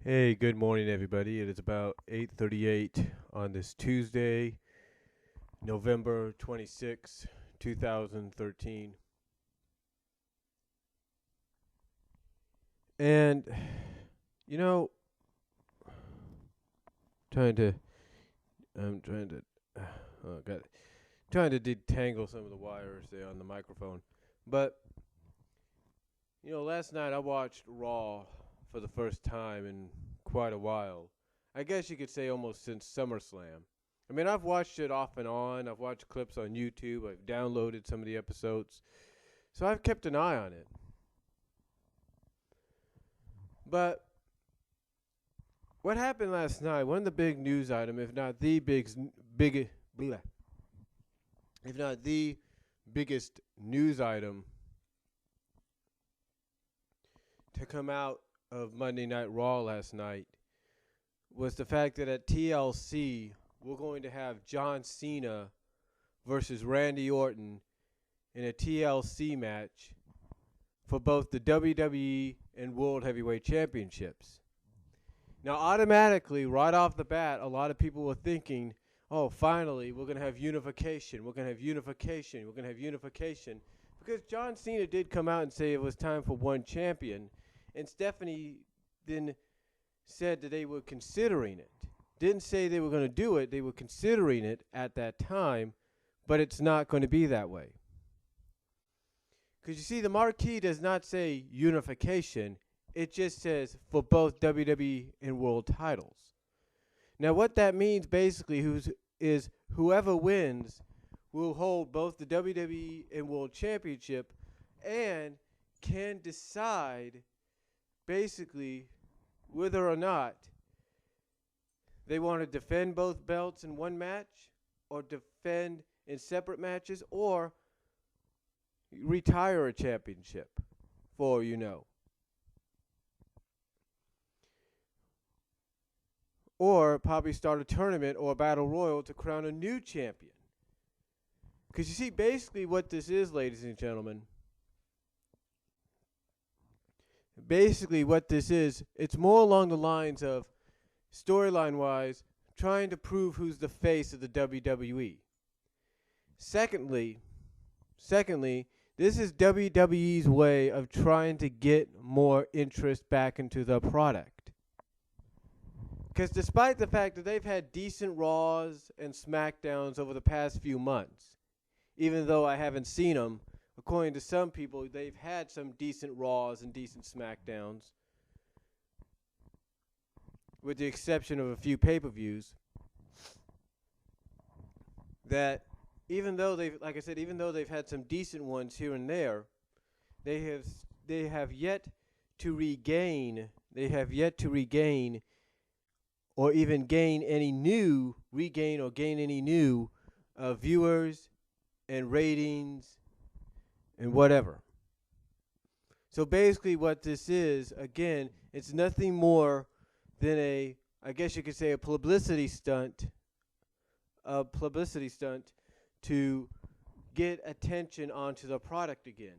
Hey, good morning, everybody. It is about 8:38 on this Tuesday, November 26, 2013. And you know, trying to I'm trying to got it. Trying to detangle some of the wires there on the microphone. But, last night I watched Raw for the first time in quite a while. I guess you could say almost since SummerSlam. I mean, I've watched it off and on. I've watched clips on YouTube. I've downloaded some of the episodes. So I've kept an eye on it. But what happened last night, one of the big news item, if not the if not the biggest news item to come out of Monday Night Raw last night was the fact that at TLC we're going to have John Cena versus Randy Orton in a TLC match for both the WWE and World Heavyweight Championships. Now, automatically, right off the bat, a lot of people were thinking, oh, finally, we're going to have unification. We're going to have unification. We're going to have unification. Because John Cena did come out and say it was time for one champion. And Stephanie then said that they were considering it. Didn't say they were going to do it. They were considering it at that time. But it's not going to be that way. Because you see, the marquee does not say unification. It just says for both WWE and world titles. Now, what that means basically is whoever wins will hold both the WWE and World Championship and can decide basically whether or not they want to defend both belts in one match or defend in separate matches or retire a championship for or probably start a tournament or a battle royal to crown a new champion. Because you see, basically what this is, ladies and gentlemen, it's more along the lines of, storyline-wise, trying to prove who's the face of the WWE. Secondly, this is WWE's way of trying to get more interest back into the product. Because despite the fact that they've had decent Raws and SmackDowns over the past few months, even though I haven't seen them, according to some people, they've had some decent Raws and decent SmackDowns, with the exception of a few pay-per-views, that even though they've had some decent ones here and there, they have yet to regain or even gain any new viewers and ratings and whatever. So basically what this is, again, it's nothing more than I guess you could say a publicity stunt to get attention onto the product again.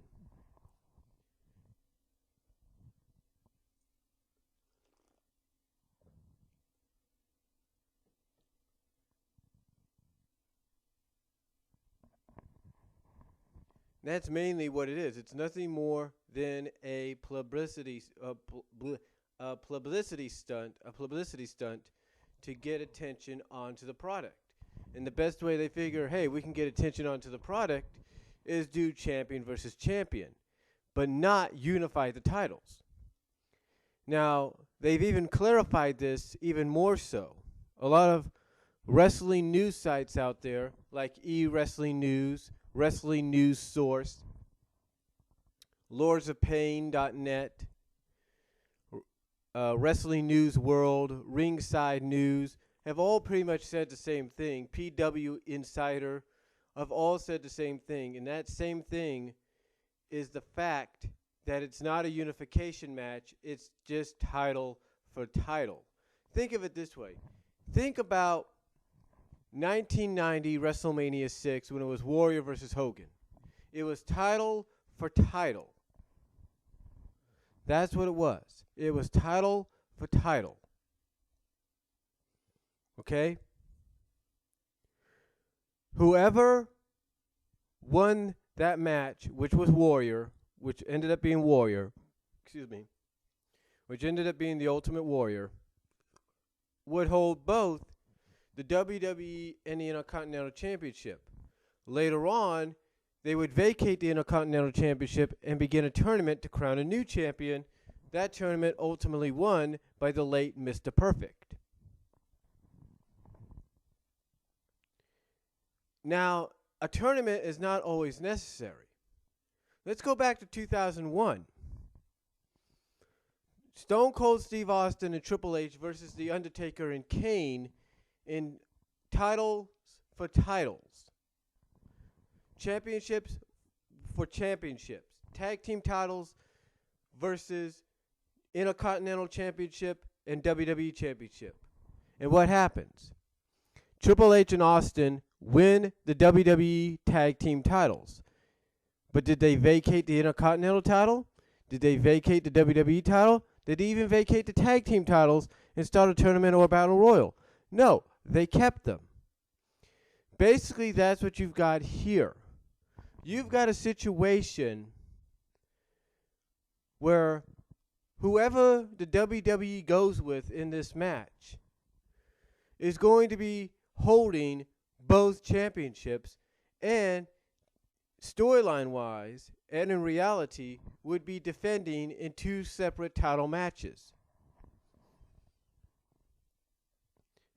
That's mainly what it is. It's nothing more than a publicity stunt to get attention onto the product. And the best way they figure, hey, we can get attention onto the product is do champion versus champion, but not unify the titles. Now, they've even clarified this even more so. A lot of wrestling news sites out there, like eWrestling News, Wrestling News Source, lordsofpain.net, Wrestling News World, Ringside News, have all pretty much said the same thing. PW Insider have all said the same thing. And that same thing is the fact that it's not a unification match. It's just title for title. Think of it this way. Think about 1990 WrestleMania 6 when it was Warrior versus Hogan. It was title for title. That's what it was. It was title for title. Okay? Whoever won that match, which was Warrior, which ended up being Warrior, which ended up being the Ultimate Warrior, would hold both the WWE and the Intercontinental Championship. Later on, they would vacate the Intercontinental Championship and begin a tournament to crown a new champion. That tournament ultimately won by the late Mr. Perfect. Now, a tournament is not always necessary. Let's go back to 2001. Stone Cold Steve Austin and Triple H versus The Undertaker and Kane in titles for titles. Championships for championships. Tag team titles versus Intercontinental Championship and WWE Championship. And what happens? Triple H and Austin win the WWE Tag Team titles. But did they vacate the Intercontinental title? Did they vacate the WWE title? Did they even vacate the Tag Team titles and start a tournament or a battle royal? No, they kept them. Basically, that's what you've got here. You've got a situation where whoever the WWE goes with in this match is going to be holding both championships, and storyline-wise and in reality would be defending in two separate title matches.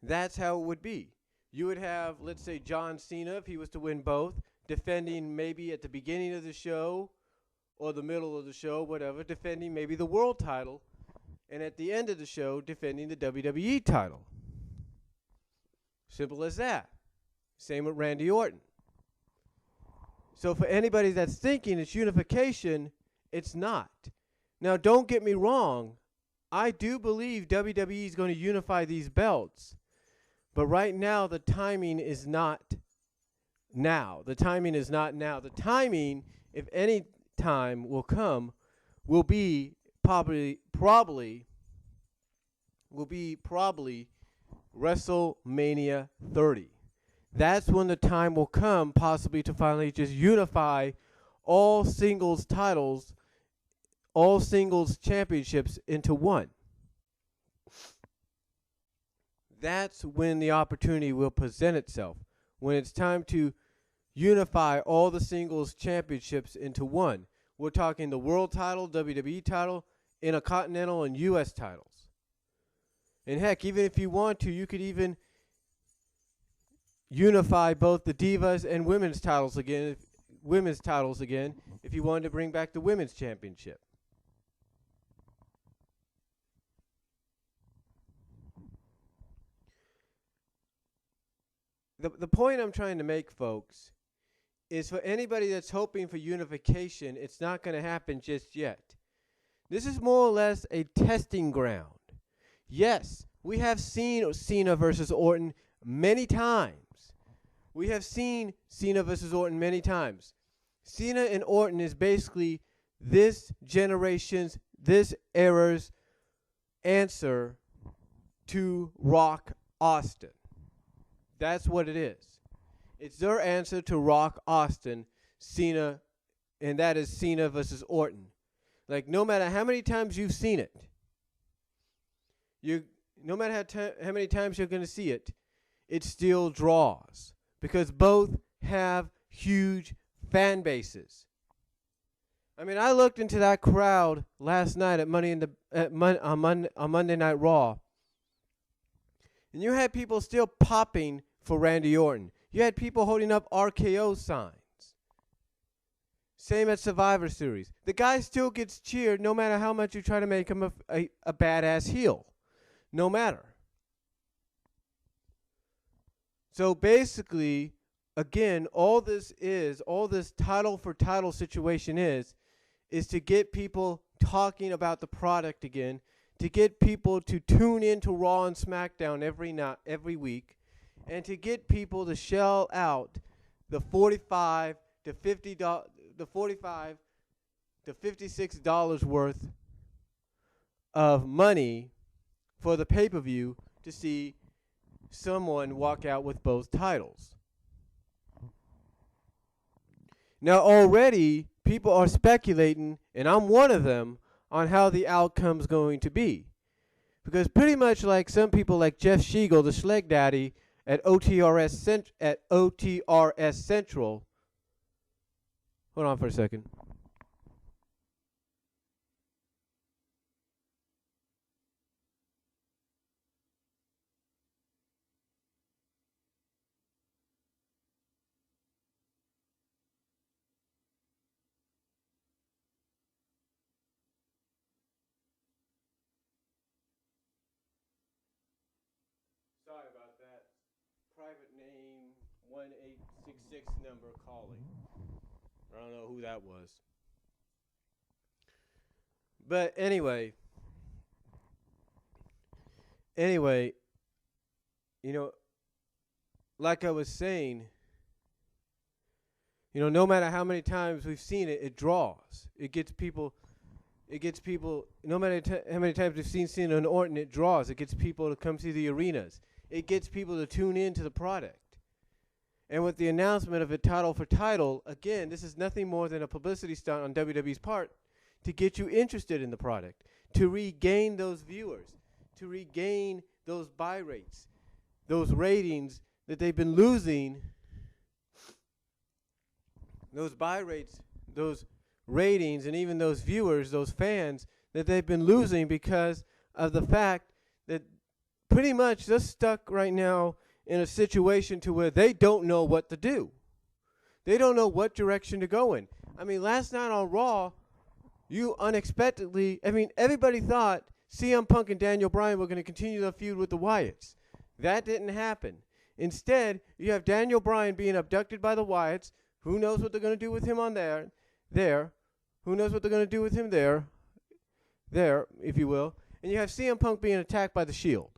That's how it would be. You would have, let's say, John Cena, if he was to win both, defending maybe at the beginning of the show or the middle of the show, whatever, defending maybe the world title, and at the end of the show, defending the WWE title. Simple as that. Same with Randy Orton. So for anybody that's thinking it's unification, it's not. Now, don't get me wrong. I do believe WWE is going to unify these belts. But right now, the timing is not now. The timing is not now. The timing, if any time will come, will be probably WrestleMania 30. That's when the time will come, possibly, to finally just unify all singles titles, all singles championships into one. That's when the opportunity will present itself, when it's time to unify all the singles championships into one. We're talking the world title, WWE title, Intercontinental, and U.S. titles. And heck, even if you want to, you could even unify both the Divas and women's titles again, if you wanted to bring back the women's championship. The point I'm trying to make, folks, is for anybody that's hoping for unification, it's not going to happen just yet. This is more or less a testing ground. Yes, we have seen Cena versus Orton many times. We have seen Cena versus Orton many times. Cena and Orton is basically this generation's, this era's answer to Rock Austin. That's what it is. It's their answer to Rock Austin, Cena, and that is Cena versus Orton. Like, no matter how many times you've seen it, no matter how many times you're going to see it, it still draws. Because both have huge fan bases. I mean, I looked into that crowd last night at on Monday Night Raw, and you had people still popping for Randy Orton. You had people holding up RKO signs. Same at Survivor Series. The guy still gets cheered no matter how much you try to make him a badass heel. No matter. So basically, again, all this title for title situation is to get people talking about the product again, to get people to tune into Raw and SmackDown every week, and to get people to shell out the $45 to $56 worth of money for the pay-per-view to see someone walk out with both titles. Now already people are speculating, and I'm one of them, on how the outcome's going to be. Because pretty much like some people like Jeff Siegel, the Schleg Daddy, at OTRS Central. Hold on for a second. Sorry about that. Private name 1866 number calling. I don't know who that was. But anyway, like I was saying, no matter how many times we've seen it, it draws. It gets people, no matter how many times we've seen Cena and Orton, it draws. It gets people to come see the arenas. It gets people to tune in to the product. And with the announcement of a title for title, again, this is nothing more than a publicity stunt on WWE's part to get you interested in the product, to regain those viewers, to regain those buy rates, those ratings that they've been losing, those buy rates, those ratings, and even those viewers, those fans that they've been losing because of the fact that pretty much they're stuck right now in a situation to where they don't know what to do. They don't know what direction to go in. I mean, last night on Raw, you unexpectedly, everybody thought CM Punk and Daniel Bryan were going to continue the feud with the Wyatts. That didn't happen. Instead, you have Daniel Bryan being abducted by the Wyatts. Who knows what they're going to do with him on there. Who knows what they're going to do with him there, if you will. And you have CM Punk being attacked by the Shield.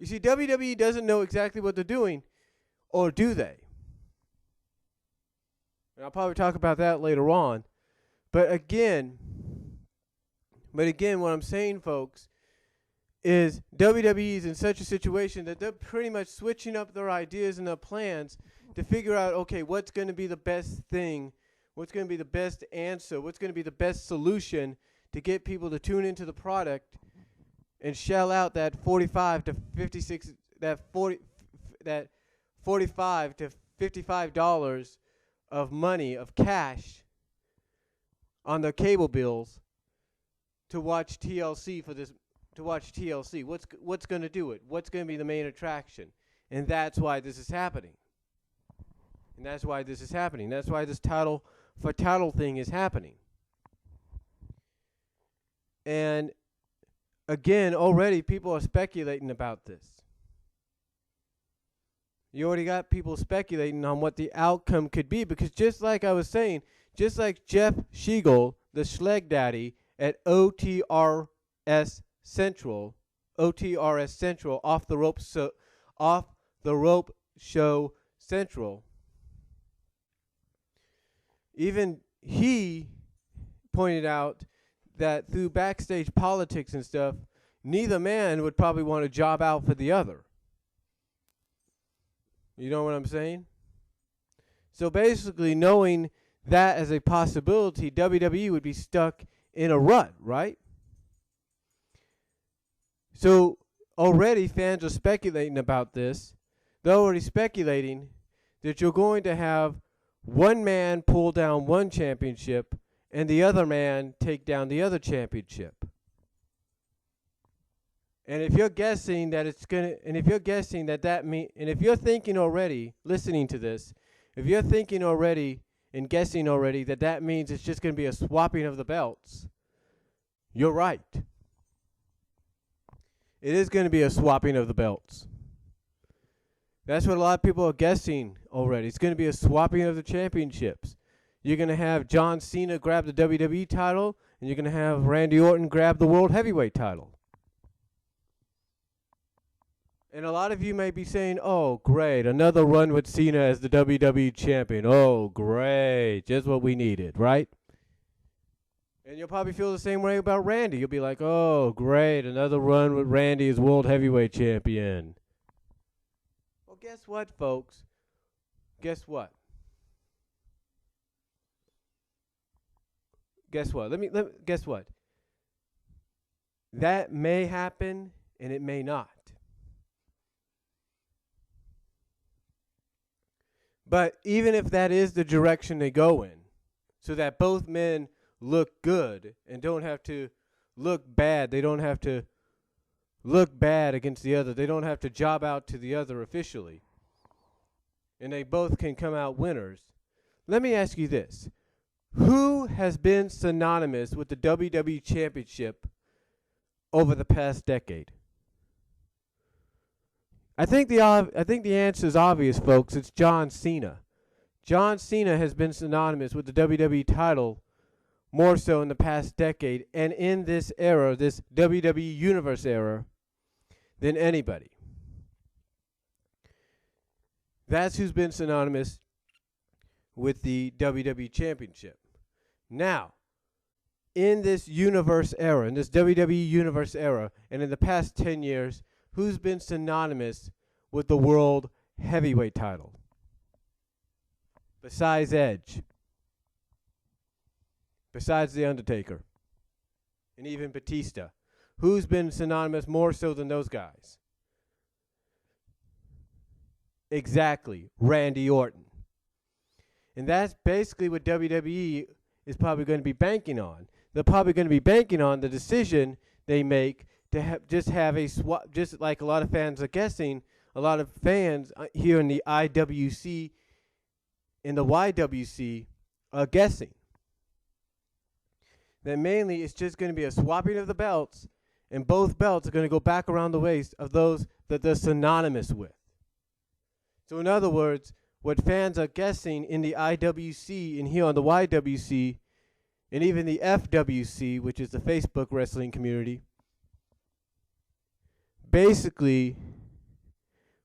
You see, WWE doesn't know exactly what they're doing, or do they? And I'll probably talk about that later on. But again, what I'm saying, folks, is WWE is in such a situation that they're pretty much switching up their ideas and their plans to figure out, okay, what's going to be the best thing, what's going to be the best answer, what's going to be the best solution to get people to tune into the product and shell out that $45 to $55 of money, of cash on their cable bills to watch TLC What's going to do it? What's going to be the main attraction? And that's why this is happening. That's why this title for title thing is happening. And again, already people are speculating about this. You already got people speculating on what the outcome could be, because just like I was saying, just like Jeff Siegel, the Schleg Daddy at OTRS Central, off the rope show Central, even he pointed out that through backstage politics and stuff, neither man would probably want to job out for the other. You know what I'm saying? So basically, knowing that as a possibility, WWE would be stuck in a rut, right? So already fans are speculating about this. They're already speculating that you're going to have one man pull down one championship and the other man take down the other championship. And if you're guessing that it's going to, and if you're guessing that and if you're thinking already, listening to this, if you're thinking already and guessing already that means it's just going to be a swapping of the belts, you're right. It is going to be a swapping of the belts. That's what a lot of people are guessing already. It's going to be a swapping of the championships. You're going to have John Cena grab the WWE title, and you're going to have Randy Orton grab the World Heavyweight title. And a lot of you may be saying, oh, great, another run with Cena as the WWE champion. Oh, great, just what we needed, right? And you'll probably feel the same way about Randy. You'll be like, oh, great, another run with Randy as World Heavyweight Champion. Well, guess what, folks? Guess what? Guess what? Guess what? That may happen and it may not. But even if that is the direction they go in, so that both men look good and don't have to look bad, they don't have to look bad against the other, they don't have to job out to the other officially, and they both can come out winners. Let me ask you this. Who has been synonymous with the WWE Championship over the past decade? I think the answer is obvious, folks. It's John Cena. John Cena has been synonymous with the WWE title more so in the past decade and in this era, this WWE Universe era, than anybody. That's who's been synonymous with the WWE Championship. Now, in this universe era, in this WWE Universe era, and in the past 10 years, who's been synonymous with the World Heavyweight title? Besides Edge. Besides The Undertaker. And even Batista. Who's been synonymous more so than those guys? Exactly. Randy Orton. And that's basically what WWE is probably going to be banking on. They're probably going to be banking on the decision they make to just have a swap, just like a lot of fans are guessing. A lot of fans here in the IWC and the YWC are guessing that mainly it's just going to be a swapping of the belts, and both belts are going to go back around the waist of those that they're synonymous with. So in other words, what fans are guessing in the IWC and here on the YWC and even the FWC, which is the Facebook wrestling community, basically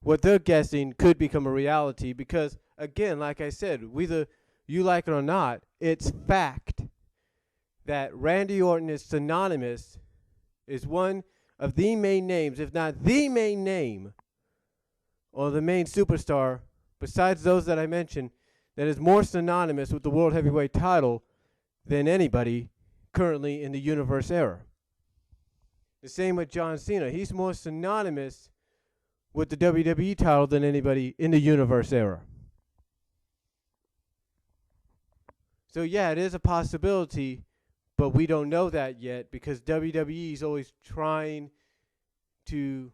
what they're guessing could become a reality because, again, like I said, whether you like it or not, it's fact that Randy Orton is synonymous, is one of the main names, if not the main name, or the main superstar, besides those that I mentioned, that is more synonymous with the World Heavyweight title than anybody currently in the Universe era. The same with John Cena. He's more synonymous with the WWE title than anybody in the Universe era. So yeah, it is a possibility, but we don't know that yet because WWE is always trying to,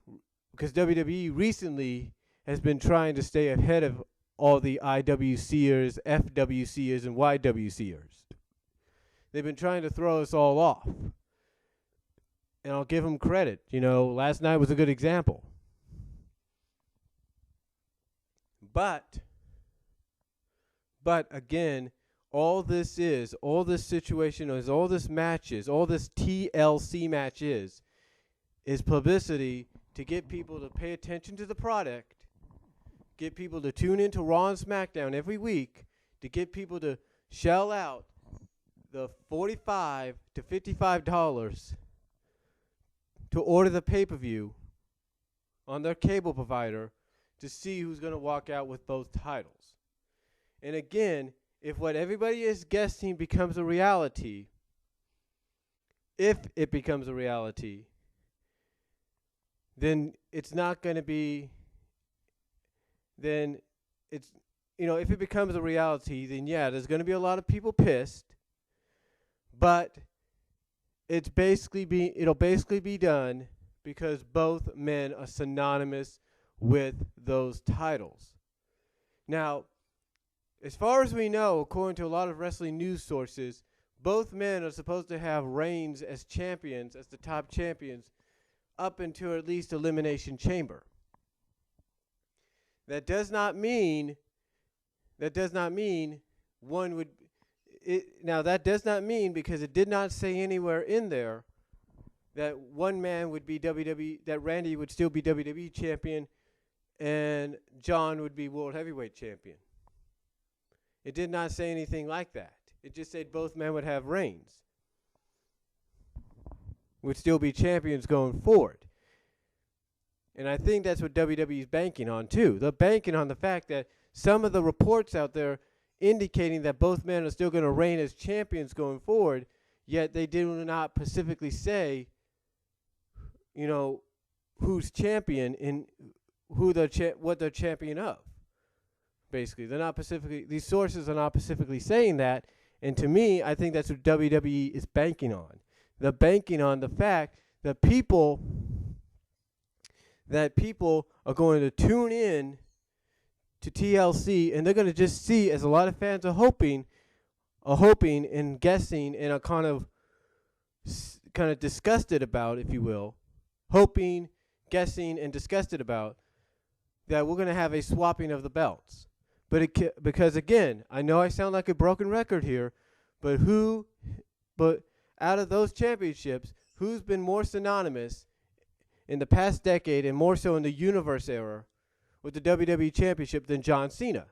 because WWE recently has been trying to stay ahead of all the IWCers, FWCers, and YWCers. They've been trying to throw us all off. And I'll give them credit. You know, last night was a good example. But again, all this situation is, all this matches, all this TLC match is publicity to get people to pay attention to the product, get people to tune into Raw and SmackDown every week, to get people to shell out the $45 to $55 to order the pay-per-view on their cable provider to see who's going to walk out with both titles. And again, if what everybody is guessing becomes a reality, if it becomes a reality, then it's not going to be, then it's, you know, if it becomes a reality, then yeah, there's going to be a lot of people pissed, but it'll basically be done because both men are synonymous with those titles. Now, as far as we know, according to a lot of wrestling news sources, both men are supposed to have reigns as champions, as the top champions, up until at least Elimination Chamber. That does not mean one would. Now that does not mean, because it did not say anywhere in there that one man would be WWE, that Randy would still be WWE champion, and John would be World Heavyweight champion. It did not say anything like that. It just said both men would have reigns. would still be champions going forward. And I think that's what WWE is banking on, too. They're banking on the fact that some of the reports out there indicating that both men are still going to reign as champions going forward, yet they do not specifically say, who's champion and what they're champion of. Basically, they're not specifically, these sources are not specifically saying that. And to me, I think that's what WWE is banking on. They're banking on the fact that people are going to tune in to TLC, and they're going to just see, as a lot of fans are hoping and guessing and are kind of disgusted about, if you will, hoping, guessing, and disgusted about, that we're going to have a swapping of the belts. Because again, I know I sound like a broken record here, but out of those championships, who's been more synonymous in the past decade, and more so in the Universe era, with the WWE Championship than John Cena?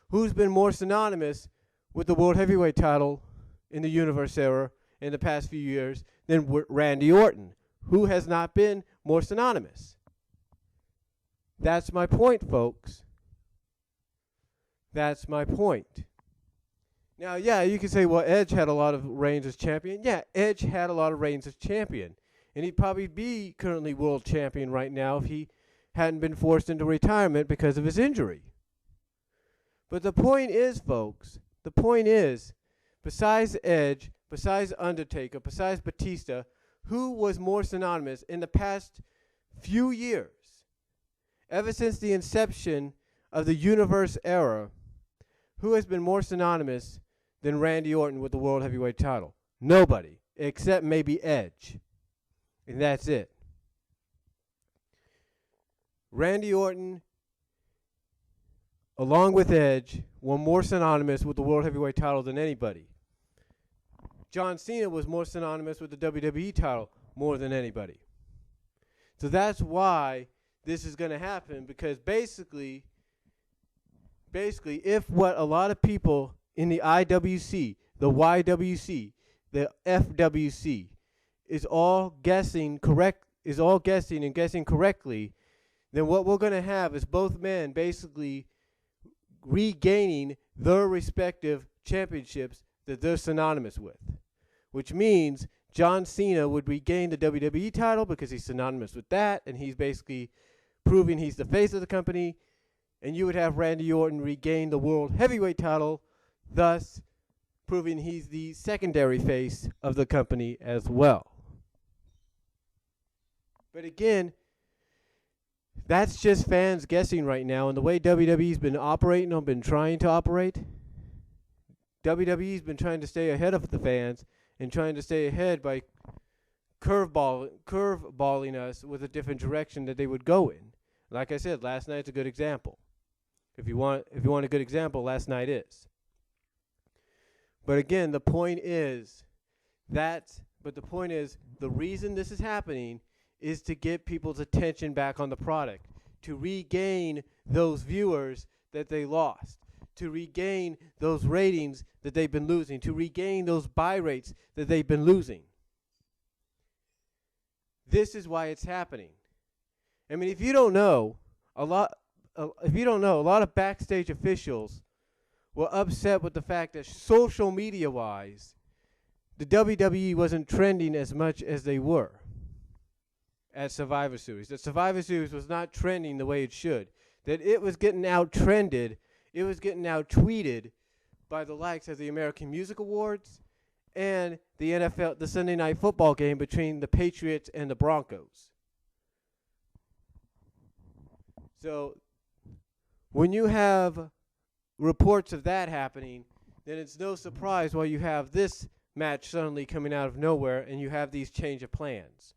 Who's been more synonymous with the World Heavyweight title in the Universe era in the past few years than Randy Orton? Who has not been more synonymous? That's my point, folks. That's my point. Now, yeah, you can say, well, Edge had a lot of reigns as champion. Yeah, Edge had a lot of reigns as champion. And he'd probably be currently world champion right now if he hadn't been forced into retirement because of his injury. But the point is, folks, besides Edge, besides Undertaker, besides Batista, who was more synonymous in the past few years, ever since the inception of the Universe era, who has been more synonymous than Randy Orton with the World Heavyweight title? Nobody, except maybe Edge. And that's it. Randy Orton, along with Edge, were more synonymous with the World Heavyweight title than anybody. John Cena was more synonymous with the WWE title more than anybody. So that's why this is going to happen, because basically, if what a lot of people in the IWC, the YWC, the FWC is all guessing and guessing correctly, then what we're going to have is both men basically regaining their respective championships that they're synonymous with, which means John Cena would regain the WWE title because he's synonymous with that, and he's basically proving he's the face of the company. And you would have Randy Orton regain the World Heavyweight title, thus proving he's the secondary face of the company as well. But again, that's just fans guessing right now. And the way WWE's been operating or been trying to operate, WWE's been trying to stay ahead of the fans and trying to stay ahead by curveballing us with a different direction that they would go in. Like I said, last night's a good example. If you want a good example, last night is. But again, the point is the reason this is happening is to get people's attention back on the product, to regain those viewers that they lost, to regain those ratings that they've been losing, to regain those buy rates that they've been losing. This is why it's happening. I mean, if you don't know, a lot of backstage officials were upset with the fact that social media-wise, the WWE wasn't trending as much as they were at Survivor Series. That Survivor Series was not trending the way it should. That it was getting out-trended, it was getting out-tweeted by the likes of the American Music Awards and the NFL, the Sunday Night Football game between the Patriots and the Broncos. So when you have reports of that happening, then it's no surprise why you have this match suddenly coming out of nowhere and you have these change of plans.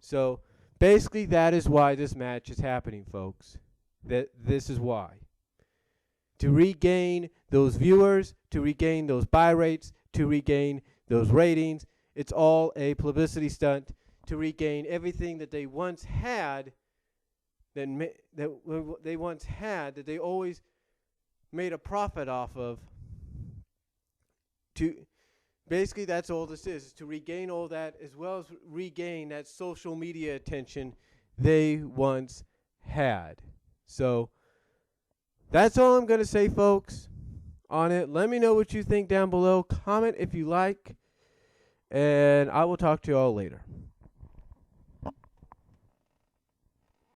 So basically that is why this match is happening, folks. This is why. To regain those viewers, to regain those buy rates, to regain those ratings. It's all a publicity stunt to regain everything that they once had, that they always made a profit off of. Basically, that's all this is to regain all that, as well as regain that social media attention they once had. So that's all I'm going to say, folks, on it. Let me know what you think down below. Comment if you like, and I will talk to you all later.